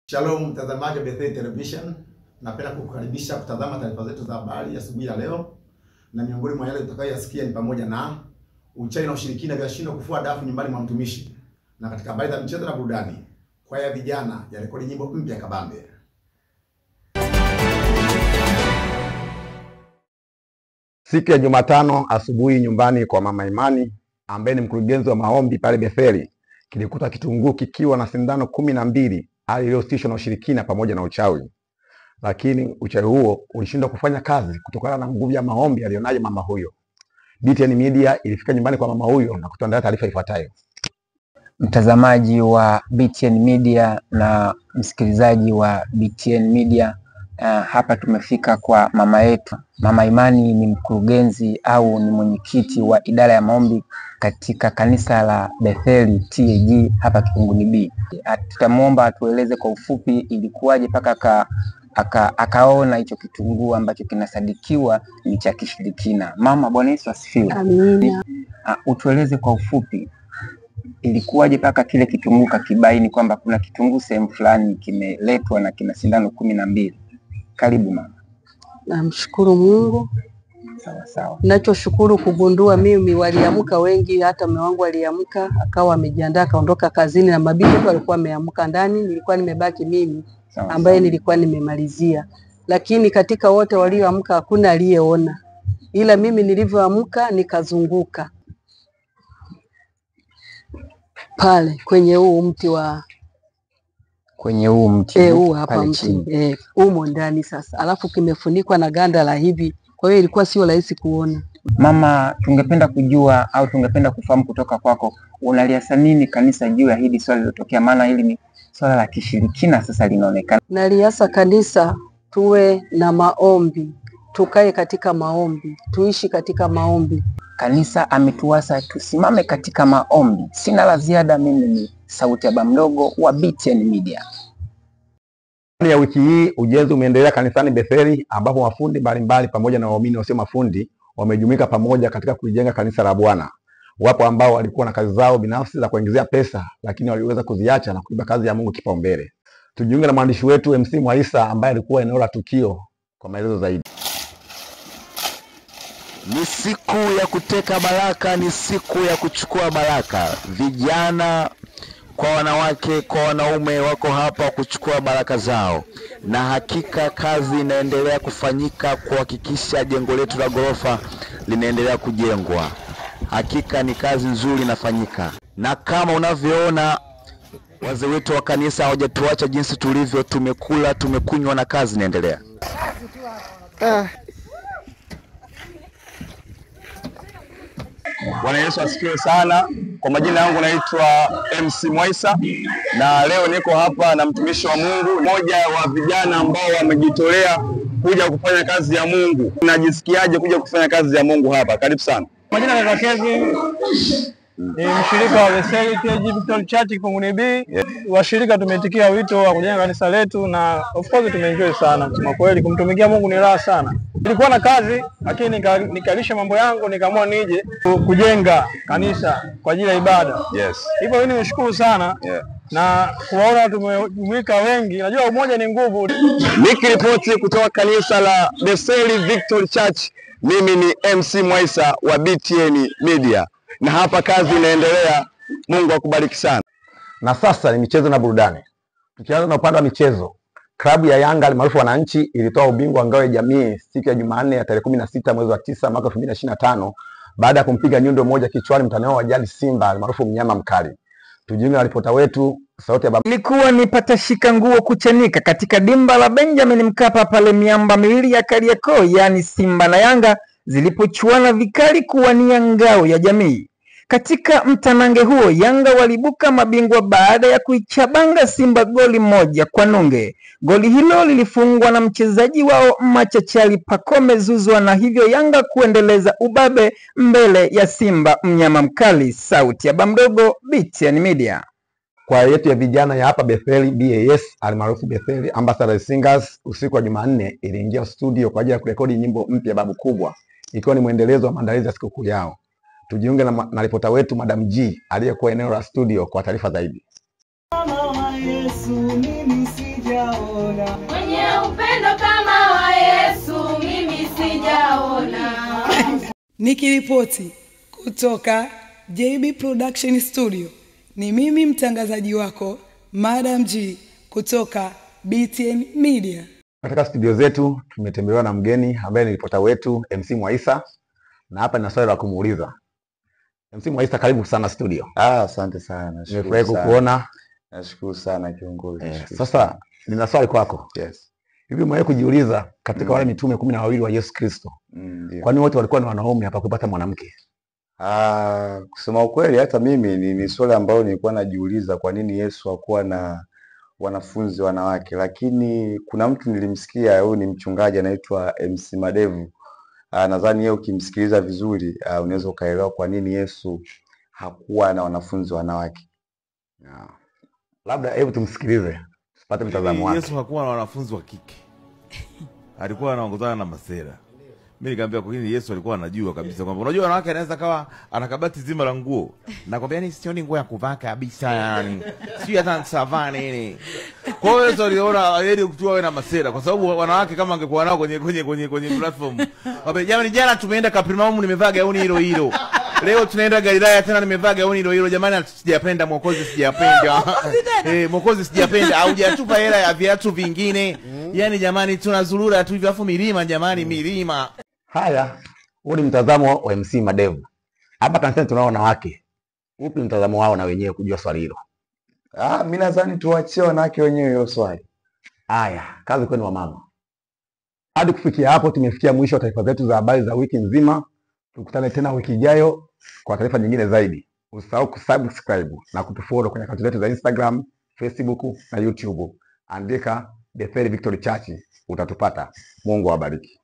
Shalom mtazamaji wa Bethel Television. Napenda kukukaribisha kutazama taarifa zetu za habari asubuhi ya leo. Na miongoni mwa yale utakayoyasikia ni pamoja na uchawi na ushirikina vyashindwa kufua dafu nyumbani mwa mtumishi. Na katika habari za michezo na burudani, kwaya vijana ya rekodi nyimbo mpya kabambe. Siku ya Jumatano asubuhi nyumbani kwa Mama Imani ambaye ni mkurugenzi wa maombi pale Bethel, kilikuta kitunguu kikiwa na sindano 12, hali iliyohusishwa na ushirikina pamoja na uchawi. Lakini uchawi huo ulishindwa kufanya kazi kutokana na nguvu ya maombi aliyonayo mama huyo. BTN Media ilifika nyumbani kwa mama huyo na kutuandalia taarifa ifuatayo. Mtazamaji wa BTN Media na msikilizaji wa BTN Media, hapa tumefika kwa mama yetu. Mama Imani ni mkurugenzi au ni mwenyekiti wa idara ya maombi katika kanisa la Bethel TAG hapa Kipunguni B. Tutamuomba atueleze kwa ufupi ilikuwaje mpaka akaona hicho kitunguu ambacho kinasadikiwa ni cha kishirikina. Mama, Bwana Yesu asifiwe. Amina. Utueleze kwa ufupi ilikuwaje mpaka kile kitunguu kakibaini kwamba kuna kitunguu sehemu fulani kimeletwa na kina sindano 12. Karibu mama. Namshukuru Mungu. Sawa. Ninachoshukuru kugundua mimi, waliamka wengi, hata mume wangu aliamka akawa amejiandaa akaondoka kazini na mabinti walikuwa wameamka ndani, nilikuwa nimebaki mimi ambaye nilikuwa nimemalizia. Lakini katika wote walioamka hakuna aliyeona. Ila mimi nilivyoamka nikazunguka pale kwenye huu mti huu hapa mti umo ndani sasa, alafu kimefunikwa na ganda la hivi, kwa hiyo ilikuwa sio rahisi kuona. Mama, tungependa kujua au tungependa kufahamu kutoka kwako, unaliasa nini kanisa juu ya hili swali lilotokea? Maana hili ni swala la kishirikina sasa linaonekana. Naliasa kanisa tuwe na maombi, tukae katika maombi, tuishi katika maombi. Kanisa ametuasa tusimame katika maombi. Sina la ziada, mimi ni sauti ya baba mdogo wa BTN Media. Ya wiki hii ujenzi umeendelea kanisani Bethel, ambapo mafundi mbalimbali pamoja na waumini wasio mafundi wamejumuika pamoja katika kujenga kanisa la Bwana. Wapo ambao walikuwa na kazi zao binafsi za kuingizia pesa, lakini waliweza kuziacha na kuiba kazi ya Mungu kipaumbele. Tujiunge na mwandishi wetu MC Mwaisa ambaye alikuwa eneo la tukio kwa maelezo zaidi. Ni siku ya kuteka baraka, ni siku ya kuchukua baraka. Vijana kwa wanawake kwa wanaume wako hapa kuchukua baraka zao, na hakika kazi inaendelea kufanyika kuhakikisha jengo letu la ghorofa linaendelea kujengwa. Hakika ni kazi nzuri inafanyika, na kama unavyoona wazee wetu wa kanisa hawajatuacha jinsi tulivyo. Tumekula, tumekunywa na kazi inaendelea. Bwana Yesu asifiwe sana. Kwa majina yangu naitwa MC Mwaisa, na leo niko hapa na mtumishi wa Mungu, mmoja wa vijana ambao wamejitolea kuja kufanya kazi ya Mungu. Unajisikiaje kuja kufanya kazi ya Mungu hapa? Karibu sana. Majina ni Kevin. Ni mshirika wa Bethel TAG Victory Church Kipunguni B. Yes. Washirika tumetikia wito wa kujenga kanisa letu, na of course tumeenjoy sana. Kusema kweli kumtumikia Mungu ni raha sana. Nilikuwa na kazi lakini nikalisha mambo yangu, nikaamua nije kujenga kanisa kwa ajili ya ibada. Yes. Hivyo mimi nimeshukuru sana. Yeah. Na kuwaona tumejumuika wengi. Najua umoja ni nguvu. Nikiripoti kutoka kanisa la Bethel Victory Church, mimi ni MC Mwaisa wa BTN Media. Na hapa kazi inaendelea. Mungu akubariki sana. Na sasa ni michezo na burudani. Tukianza na upande wa michezo, klabu ya Yanga maarufu Wananchi ilitoa ubingwa wa ngao ya jamii siku ya Jumanne ya tarehe 16 mwezi wa 9 mwaka 2025 baada ya kumpiga nyundo moja kichwani mtanao wa jadi Simba maarufu mnyama mkali. Tujiunge na ripota wetu sauti ya baba. Ilikuwa ni patashika nguo kuchanika katika dimba la Benjamin Mkapa pale miamba miwili ya Kariakoo, yani Simba na Yanga zilipochuana vikali kuwania ngao ya jamii. Katika mtanange huo Yanga walibuka mabingwa baada ya kuichabanga Simba goli 1-0. Goli hilo lilifungwa na mchezaji wao machachari Pacome Zouzoua, na hivyo Yanga kuendeleza ubabe mbele ya Simba mnyama mkali. Sauti ya baba mdogo BTN Media. Kwa yetu ya vijana ya hapa Bethel BAS almaarufu Bethel Ambassador Singers, usiku wa Jumanne iliingia studio kwa ajili ya kurekodi nyimbo mpya babu kubwa, ikiwa ni muendelezo wa maandalizi ya sikukuu yao. Tujiunge na ripota wetu Madam G aliyekuwa eneo la studio kwa taarifa zaidi. Yesu mimi sijaona. Mwenye upendo kama wa Yesu mimi sijaona. Nikiripoti kutoka JB Production Studio, ni mimi mtangazaji wako Madam G kutoka BTN Media. Katika studio zetu tumetembelewa na mgeni ambaye ni ripota wetu MC Mwaisa, na hapa nina swali la kumuuliza. MC Mwaisa, karibu sana studio. Asante sana. Nimefurahi kukuona. Nashukuru sana kiongozi. Sasa nina swali kwako. Yes. Hivi umewahi kujiuliza katika wale mitume 12 wa Yesu Kristo, kwa nini wote walikuwa ni wanaume hapa kupata mwanamke? Kusema ukweli hata mimi ni swali ambalo nilikuwa najiuliza, kwa nini Yesu hakuwa na wanafunzi wanawake, lakini kuna mtu nilimsikia, huyu ni mchungaji anaitwa MC Madevu. Nadhani yeye ukimsikiliza vizuri unaweza ukaelewa kwa nini Yesu hakuwa na wanafunzi wanawake. Labda hebu tumsikilize tupate mtazamo wake. Yesu hakuwa na wanafunzi wa kike. Alikuwa anaongozana na masera. Mimi nikamwambia kwa nini Yesu alikuwa anajua kabisa kwamba unajua wanawake anaweza kawa ana kabati zima la nguo. Nakwambia ni sioni nguo ya kuvaa kabisa yani. Sio hata savana nini. Kwa hiyo Yesu aliona yeye kutua wewe na masera kwa sababu wanawake kama angekuwa nao kwenye platform. Wabe jamani, jana tumeenda Kapernaum nimevaa gauni hilo hilo. Leo tunaenda Galilaya tena nimevaa gauni hilo hilo. Jamani, sijapenda Mwokozi, sijapenda. Mwokozi sijapenda, haujatupa hela ya viatu vingine. Yaani jamani tunazurura tu hivyo afu milima jamani, milima. Haya, huu ni mtazamo wa MC Madevu. Hapa kanisani tunao wanawake. Upi mtazamo wao na wenyewe kujua swali hilo? Mimi nadhani tuachie wanawake wenyewe hilo swali. Haya, kazi kwenu wamama. Hadi kufikia hapo tumefikia mwisho wa taarifa zetu za habari za wiki nzima. Tukutane tena wiki ijayo kwa taarifa nyingine zaidi. Usisahau kusubscribe na kutufollow kwenye akaunti zetu za Instagram, Facebook na YouTube. Andika Bethel Victory Church utatupata. Mungu awabariki.